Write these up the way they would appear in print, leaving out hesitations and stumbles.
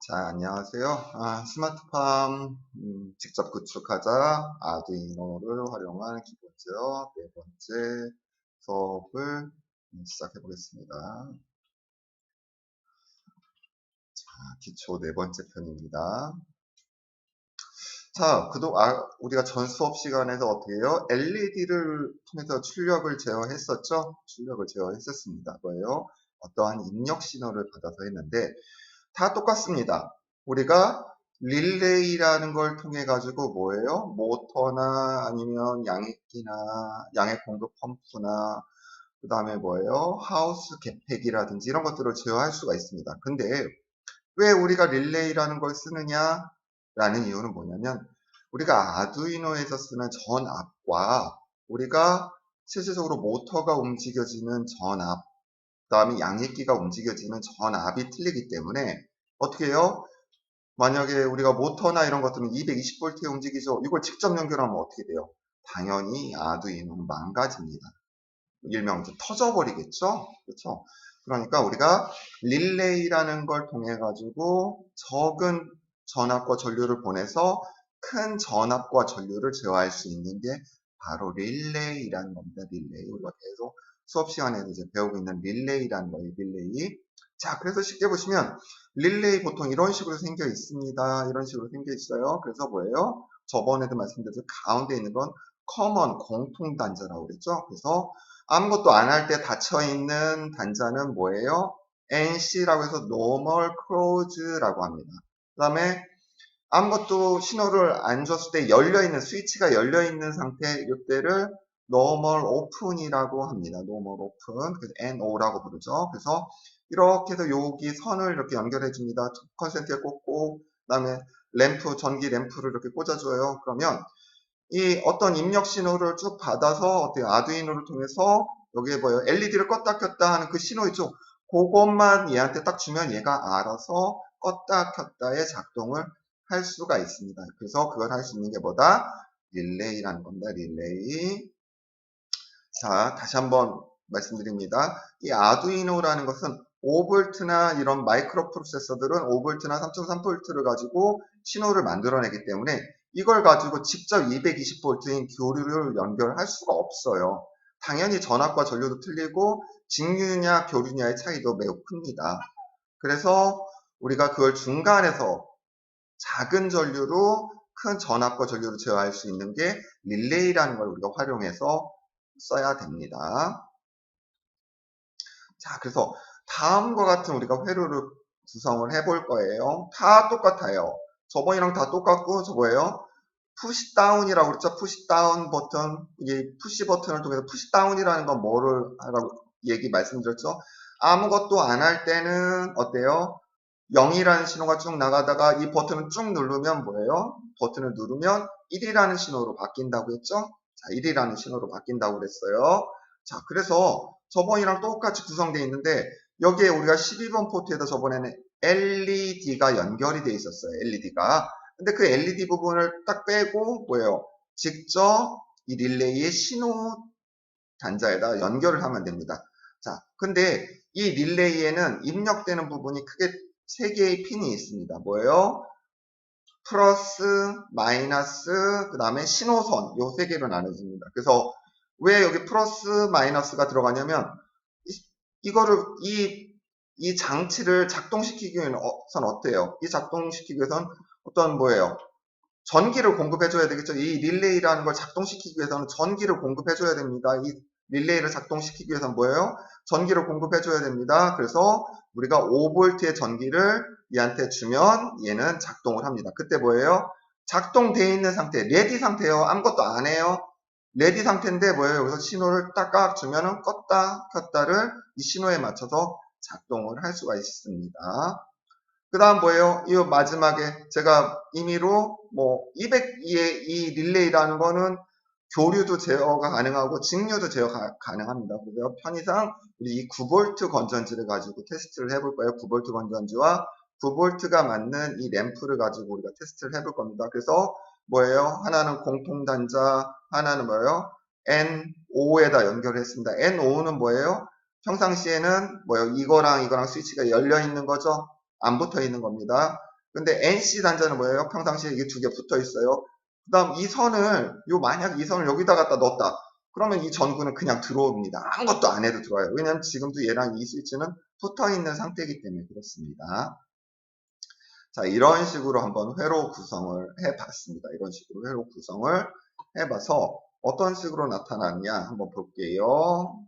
자, 안녕하세요. 스마트팜 직접 구축하자 아두이노를 활용한 기본 제어 네 번째 수업을 시작해 보겠습니다. 기초 네 번째 편입니다. 자, 우리가 전 수업 시간에서 어떻게 해요? LED를 통해서 출력을 제어했었죠? 출력을 제어했었습니다. 뭐예요? 어떠한 입력 신호를 받아서 했는데 다 똑같습니다. 우리가 릴레이라는 걸 통해 가지고 뭐예요? 모터나 아니면 양액 공급 펌프나 그 다음에 뭐예요? 하우스 개폐기라든지 이런 것들을 제어할 수가 있습니다. 근데 왜 우리가 릴레이라는 걸 쓰느냐? 라는 이유는 뭐냐면 우리가 아두이노에서 쓰는 전압과 우리가 실질적으로 모터가 움직여지는 전압, 그 다음에 양액기가 움직여지는 전압이 틀리기 때문에 어떻게 해요? 만약에 우리가 모터나 이런 것들은 220V에 움직이죠. 이걸 직접 연결하면 어떻게 돼요? 당연히 아두이노는 망가집니다. 일명 이제 터져버리겠죠? 그렇죠? 그러니까 우리가 릴레이라는 걸 통해 가지고 적은 전압과 전류를 보내서 큰 전압과 전류를 제어할 수 있는 게 바로 릴레이라는 겁니다. 릴레이. 우리가 계속 수업 시간에도 이제 배우고 있는 릴레이라는 거예요. 릴레이. 자, 그래서 쉽게 보시면 릴레이 보통 이런 식으로 생겨 있습니다. 이런 식으로 생겨 있어요. 그래서 뭐예요? 저번에도 말씀드렸죠. 가운데 있는 건 커먼 공통 단자라고 그랬죠. 그래서 아무것도 안 할 때 닫혀있는 단자는 뭐예요? NC라고 해서 normal close라고 합니다. 그 다음에 아무것도 신호를 안 줬을 때 열려있는, 스위치가 열려있는 상태, 이때를 normal open이라고 합니다. normal open. 그래서 NO라고 부르죠. 그래서 이렇게 해서 여기 선을 이렇게 연결해 줍니다. 컨센트에 꽂고, 그 다음에 전기 램프를 이렇게 꽂아줘요. 그러면 이 어떤 입력 신호를 쭉 받아서 어떻게 아두이노를 통해서 여기에 뭐예요? LED를 껐다 켰다 하는 그 신호 있죠? 그것만 얘한테 딱 주면 얘가 알아서 껐다 켰다의 작동을 할 수가 있습니다. 그래서 그걸 할 수 있는 게 뭐다? 릴레이라는 겁니다. 릴레이. 자, 다시 한번 말씀드립니다. 이 아두이노라는 것은 5V나 이런 마이크로 프로세서들은 5V나 3.3V를 가지고 신호를 만들어내기 때문에 이걸 가지고 직접 220V인 교류를 연결할 수가 없어요. 당연히 전압과 전류도 틀리고 직류냐 교류냐의 차이도 매우 큽니다. 그래서 우리가 그걸 중간에서 작은 전류로 큰 전압과 전류를 제어할 수 있는 게 릴레이라는 걸 우리가 활용해서 써야 됩니다. 자, 그래서 다음과 같은 우리가 회로를 구성을 해볼 거예요. 다 똑같아요. 저번이랑 다 똑같고 저거예요. 푸시 다운이라고 그랬죠. 푸시 다운 버튼, 이 푸시 버튼을 통해서 푸시 다운이라는 건 뭐를 하라고 말씀드렸죠. 아무것도 안 할 때는 어때요? 0이라는 신호가 쭉 나가다가 이 버튼을 쭉 누르면 뭐예요? 버튼을 누르면 1이라는 신호로 바뀐다고 했죠? 자, 1이라는 신호로 바뀐다고 그랬어요. 자, 그래서 저번이랑 똑같이 구성되어 있는데 여기에 우리가 12번 포트에다 저번에는 LED가 연결이 되어 있었어요. LED가. 근데 그 LED 부분을 딱 빼고 뭐예요? 직접 이 릴레이의 신호 단자에다 연결을 하면 됩니다. 자, 근데 이 릴레이에는 입력되는 부분이 크게 3개의 핀이 있습니다. 뭐예요? 플러스, 마이너스, 그 다음에 신호선 요 3개로 나눠집니다. 그래서 왜 여기 플러스, 마이너스가 들어가냐면 이거를 이 장치를 작동시키기 위해서는 어때요? 이 작동시키기 위해서는 어떤 뭐예요? 전기를 공급해줘야 되겠죠. 이 릴레이라는 걸 작동시키기 위해서는 전기를 공급해줘야 됩니다. 이 릴레이를 작동시키기 위해서는 뭐예요? 전기를 공급해줘야 됩니다. 그래서 우리가 5V의 전기를 얘한테 주면 얘는 작동을 합니다. 그때 뭐예요? 작동되어 있는 상태, 레디 상태예요. 아무것도 안 해요. 레디 상태인데 뭐예요? 여기서 신호를 딱딱 주면은 껐다 켰다를 이 신호에 맞춰서 작동을 할 수가 있습니다. 그 다음 뭐예요? 이 마지막에 제가 임의로 뭐 202의 이 릴레이라는 거는 교류도 제어가 가능하고 직류도 제어가 가능합니다. 그래서 편의상 우리 이 9V 건전지를 가지고 테스트를 해볼 거예요. 9V 건전지와 9V가 맞는 이 램프를 가지고 우리가 테스트를 해볼 겁니다. 그래서 뭐예요? 하나는 공통단자, 하나는 뭐예요? N5에다 연결했습니다. N5는 뭐예요? 평상시에는 뭐예요? 이거랑 스위치가 열려 있는 거죠? 안 붙어 있는 겁니다. 근데 NC 단자는 뭐예요? 평상시에 이게 두 개 붙어 있어요. 그 다음 이 선을, 만약 이 선을 여기다 갖다 넣었다. 그러면 이 전구는 그냥 들어옵니다. 아무것도 안 해도 들어와요. 왜냐면 지금도 얘랑 이 스위치는 붙어 있는 상태이기 때문에 그렇습니다. 자, 이런 식으로 한번 회로 구성을 해봤습니다. 이런 식으로 회로 구성을 해봐서 어떤 식으로 나타나느냐 한번 볼게요.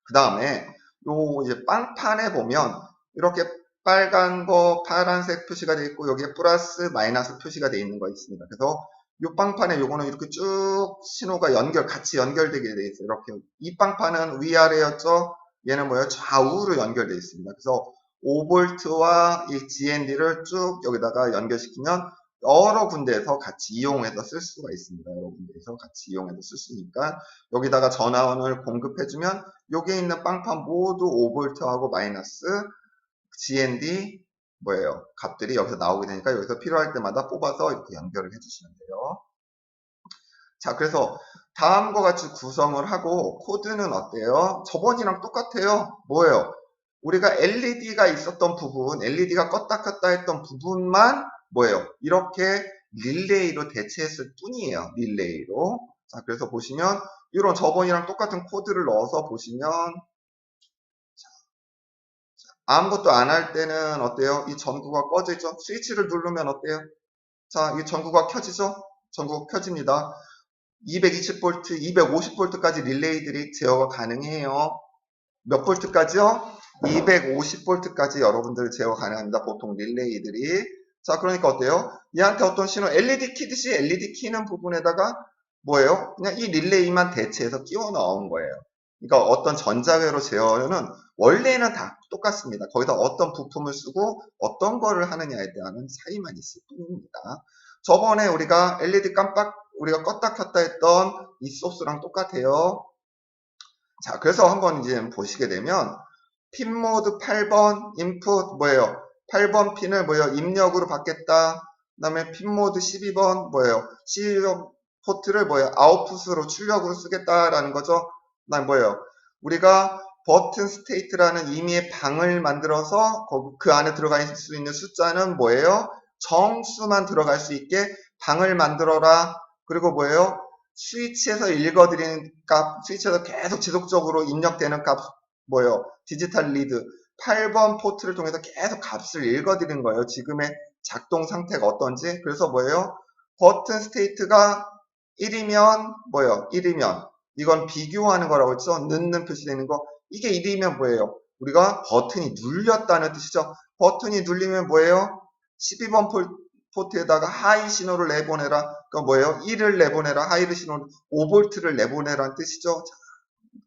그 다음에 요 이제 빵판에 보면 이렇게 빨간 거 파란색 표시가 되어 있고 여기에 플러스 마이너스 표시가 되어 있는 거 있습니다. 그래서 요 빵판에 요거는 이렇게 쭉 신호가 같이 연결되게 되어 있어요. 이렇게 이 빵판은 위아래였죠. 얘는 뭐예요? 좌우로 연결되어 있습니다. 그래서 5V와 이 GND를 쭉 여기다가 연결시키면 여러 군데에서 같이 이용해서 쓸 수가 있습니다. 여러 군데에서 같이 이용해서 쓸 수 있으니까 여기다가 전화원을 공급해주면 여기에 있는 빵판 모두 5V하고 마이너스 GND 뭐예요? 값들이 여기서 나오게 되니까 여기서 필요할 때마다 뽑아서 이렇게 연결을 해주시면 돼요. 자, 그래서 다음과 같이 구성을 하고 코드는 어때요? 저번이랑 똑같아요. 뭐예요? 우리가 LED가 있었던 부분, LED가 껐다 켰다 했던 부분만 뭐예요? 이렇게 릴레이로 대체했을 뿐이에요. 릴레이로. 자, 그래서 보시면 이런 저번이랑 똑같은 코드를 넣어서 보시면 아무것도 안 할 때는 어때요? 이 전구가 꺼져 있죠? 스위치를 누르면 어때요? 자, 이 전구가 켜지죠? 전구가 켜집니다. 220V, 250V까지 릴레이들이 제어가 가능해요. 몇 볼트까지요? 250V까지 여러분들 제어 가능합니다. 보통 릴레이들이. 자, 그러니까 어때요? 얘한테 어떤 신호, LED 키듯이 LED 키는 부분에다가 뭐예요? 그냥 이 릴레이만 대체해서 끼워 넣은 거예요. 그러니까 어떤 전자회로 제어는 원래는 다 똑같습니다. 거기다 어떤 부품을 쓰고 어떤 거를 하느냐에 대한 차이만 있을 뿐입니다. 저번에 우리가 LED 우리가 껐다 켰다 했던 이 소스랑 똑같아요. 자, 그래서 한번 이제 보시게 되면 핀 모드 8번 인풋 뭐예요? 8번 핀을 뭐예요? 입력으로 받겠다. 그 다음에 핀 모드 12번 뭐예요? 12번 포트를 뭐예요? 아웃풋으로 출력으로 쓰겠다라는 거죠. 그 다음에 뭐예요? 우리가 버튼 스테이트라는 임의의 방을 만들어서 그 안에 들어갈 수 있는 숫자는 뭐예요? 정수만 들어갈 수 있게 방을 만들어라. 그리고 뭐예요? 스위치에서 읽어드리는 값, 스위치에서 계속 지속적으로 입력되는 값, 뭐예요? 디지털 리드 8번 포트를 통해서 계속 값을 읽어드리는 거예요. 지금의 작동 상태가 어떤지. 그래서 뭐예요? 버튼 스테이트가 1이면 뭐예요? 1이면 이건 비교하는 거라고 했죠. 넣는 표시되는 거. 이게 1이면 뭐예요? 우리가 버튼이 눌렸다는 뜻이죠. 버튼이 눌리면 뭐예요? 12번 포트에다가 하이 신호를 내보내라. 그러니까 뭐예요? 1을 내보내라. 하이 신호를 5V를 내보내라는 뜻이죠. 자,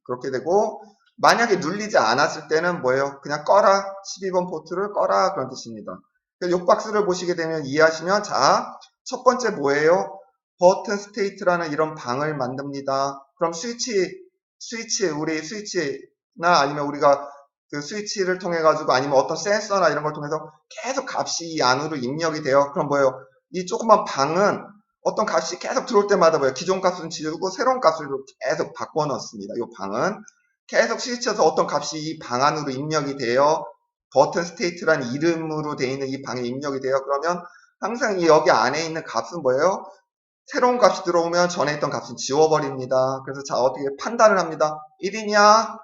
그렇게 되고 만약에 눌리지 않았을 때는 뭐예요? 그냥 꺼라. 12번 포트를 꺼라. 그런 뜻입니다. 이 박스를 보시게 되면 이해하시면 자, 첫 번째 뭐예요? 버튼 스테이트라는 이런 방을 만듭니다. 그럼 우리 스위치나 아니면 우리가 그 스위치를 통해 가지고 아니면 어떤 센서나 이런 걸 통해서 계속 값이 이 안으로 입력이 돼요. 그럼 뭐예요? 이 조그만 방은 어떤 값이 계속 들어올 때마다 뭐예요? 기존 값은 지우고 새로운 값을 계속 바꿔 넣습니다. 이 방은 계속 스위치에서 어떤 값이 이 방 안으로 입력이 돼요. 버튼 스테이트라는 이름으로 되어 있는 이 방에 입력이 돼요. 그러면 항상 여기 안에 있는 값은 뭐예요? 새로운 값이 들어오면 전에 있던 값은 지워버립니다. 그래서 자, 어떻게 판단을 합니다. 1이냐?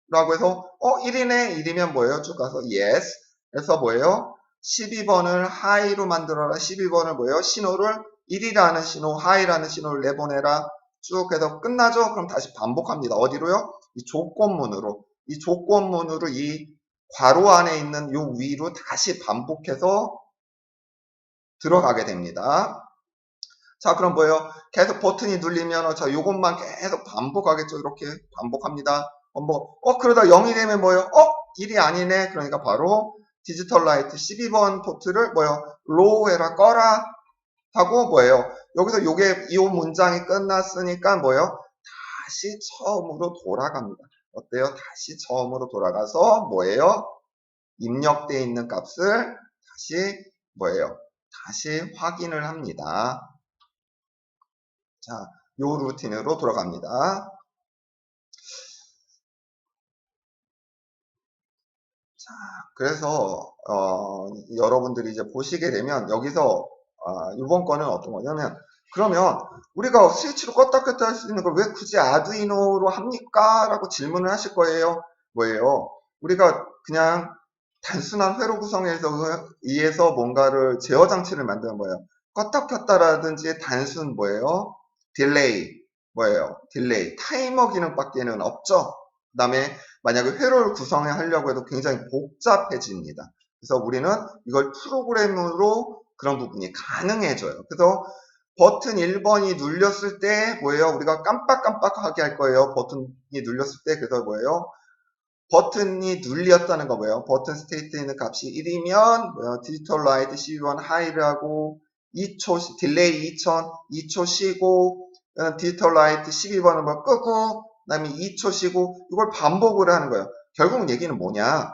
라고 해서 1이네. 1이면 뭐예요? 쭉 가서 yes. 그래서 뭐예요? 12번을 하이로 만들어라. 12번을 뭐예요? 신호를 1이라는 신호, 하이라는 신호를 내보내라. 쭉 해서 끝나죠? 그럼 다시 반복합니다. 어디로요? 이 조건문으로. 이 조건문으로 이 괄호 안에 있는 요 위로 다시 반복해서 들어가게 됩니다. 자, 그럼 뭐예요? 계속 버튼이 눌리면, 자, 요것만 계속 반복하겠죠? 이렇게 반복합니다. 그러다 0이 되면 뭐예요? 1이 아니네. 그러니까 바로 디지털 라이트 12번 포트를 뭐예요? 로우 해라, 꺼라. 하고 뭐예요? 여기서 이 문장이 끝났으니까 뭐예요? 다시 처음으로 돌아갑니다. 어때요? 다시 처음으로 돌아가서 뭐예요? 입력되어 있는 값을 다시 뭐예요? 다시 확인을 합니다. 자, 요 루틴으로 돌아갑니다. 자, 그래서 여러분들이 이제 보시게 되면 여기서 이번 거는 어떤 거냐면 그러면 우리가 스위치로 껐다 켰다 할 수 있는 걸 왜 굳이 아두이노로 합니까? 라고 질문을 하실 거예요. 뭐예요? 우리가 그냥 단순한 회로 구성에 의해서 뭔가를 제어 장치를 만드는 거예요. 껐다 켰다라든지 단순 뭐예요? 딜레이 뭐예요? 딜레이 타이머 기능밖에는 없죠. 그 다음에 만약에 회로를 구성해 하려고 해도 굉장히 복잡해집니다. 그래서 우리는 이걸 프로그램으로 그런 부분이 가능해져요. 그래서 버튼 1번이 눌렸을 때 뭐예요? 우리가 깜빡깜빡하게 할 거예요. 버튼이 눌렸을 때. 그래서 뭐예요? 버튼이 눌렸다는 거 뭐예요? 버튼 스테이트에 있는 값이 1이면 뭐예요? 디지털 라이트 12번 하이를 하고 2초 딜레이 2000 2초 쉬고 디지털 라이트 12번은 뭐 끄고 그다음에 2초 쉬고 이걸 반복을 하는 거예요. 결국 얘기는 뭐냐?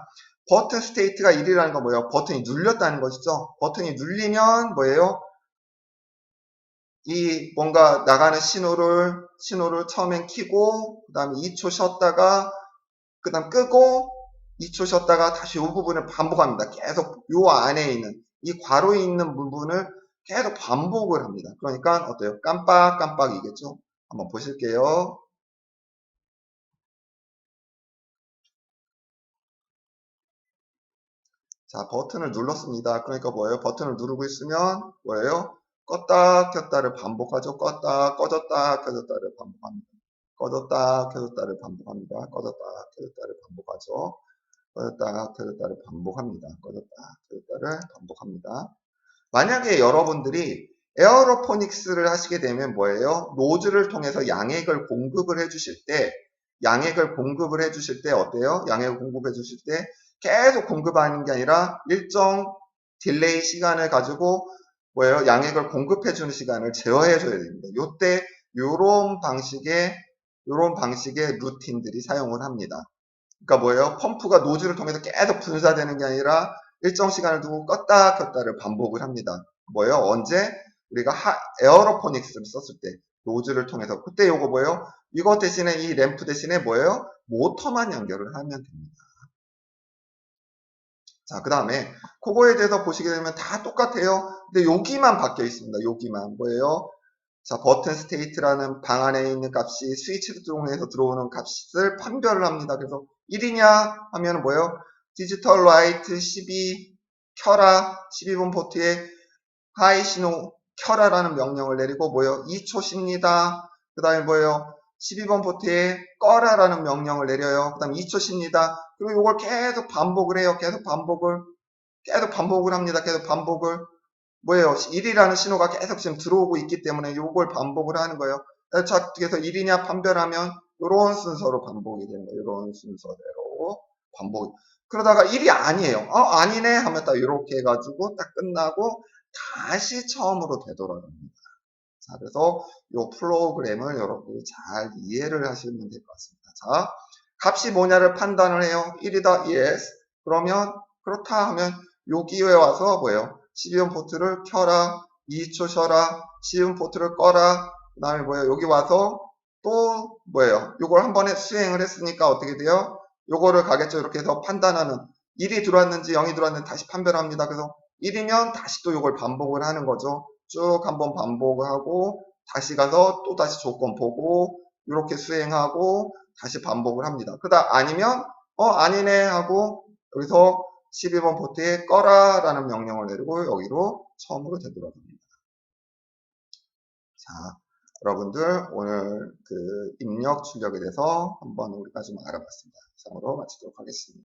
버튼 스테이트가 1이라는 건 뭐예요? 버튼이 눌렸다는 것이죠. 버튼이 눌리면 뭐예요? 이 뭔가 나가는 신호를 처음엔 켜고 그 다음에 2초 쉬었다가 그 다음 끄고 2초 쉬었다가 다시 이 부분을 반복합니다. 계속 요 안에 있는 이 괄호에 있는 부분을 계속 반복을 합니다. 그러니까 어때요? 깜빡깜빡이겠죠? 한번 보실게요. 자, 버튼을 눌렀습니다. 그러니까 뭐예요? 버튼을 누르고 있으면 뭐예요? 껐다 켰다를 반복하죠. 껐다 꺼졌다 켜졌다를 반복합니다. 꺼졌다 켜졌다를 반복합니다. 꺼졌다 켜졌다를 반복하죠. 꺼졌다 켜졌다를 반복합니다. 꺼졌다 켜졌다를 반복합니다. 만약에 여러분들이 에어로포닉스를 하시게 되면 뭐예요? 노즐을 통해서 양액을 공급을 해주실 때 어때요? 양액을 공급해 주실 때 계속 공급하는 게 아니라 일정 딜레이 시간을 가지고 뭐예요? 양액을 공급해 주는 시간을 제어해 줘야 됩니다. 요때 요런 방식의 루틴들이 사용을 합니다. 그러니까 뭐예요? 펌프가 노즐을 통해서 계속 분사되는 게 아니라 일정 시간을 두고 껐다 켰다를 반복을 합니다. 뭐예요? 언제? 우리가 에어로포닉스를 썼을 때 노즐을 통해서 그때 요거 뭐예요? 이거 대신에 이 램프 대신에 뭐예요? 모터만 연결을 하면 됩니다. 자, 그 다음에 그거에 대해서 보시게 되면 다 똑같아요. 근데 여기만 바뀌어 있습니다. 여기만 뭐예요? 자, 버튼 스테이트라는 방 안에 있는 값이 스위치를 통해서 들어오는 값을 판별을 합니다. 그래서 1이냐 하면 뭐예요? 디지털 라이트 12 켜라 12번 포트에 하이 신호 켜라라는 명령을 내리고 뭐예요? 2초 쉽니다. 그 다음에 뭐예요? 12번 포트에 꺼라라는 명령을 내려요. 그 다음에 2초 쉽니다. 그리고 이걸 계속 반복을 해요. 계속 반복을 합니다. 계속 반복을. 뭐예요? 1이라는 신호가 계속 지금 들어오고 있기 때문에 이걸 반복을 하는 거예요. 그래서 1이냐 판별하면 이런 순서로 반복이 되는 거예요. 이런 순서대로 반복. 그러다가 1이 아니에요. 아니네 하면 딱 이렇게 해가지고 딱 끝나고 다시 처음으로 되돌아갑니다. 자, 그래서 이 프로그램을 여러분들이 잘 이해를 하시면 될 것 같습니다. 자, 값이 뭐냐를 판단을 해요. 1이다, yes. 그러면 그렇다 하면 여기에 와서 뭐예요? 12번 포트를 켜라, 2초 쉬어라, 12번 포트를 꺼라. 그 다음에 뭐예요? 여기 와서 또 뭐예요? 요걸 한 번에 수행을 했으니까 어떻게 돼요? 요거를 가겠죠. 이렇게 해서 판단하는 1이 들어왔는지 0이 들어왔는지 다시 판별합니다. 그래서 1이면 다시 또 요걸 반복을 하는 거죠. 쭉 한번 반복을 하고 다시 가서 또 다시 조건 보고 이렇게 수행하고 다시 반복을 합니다. 그다음 아니면 아니네 하고 여기서 12번 포트에 꺼라 라는 명령을 내리고 여기로 처음으로 되돌아갑니다. 자, 여러분들 오늘 그 입력 출력에 대해서 한번 우리가 좀 알아봤습니다. 이상으로 마치도록 하겠습니다.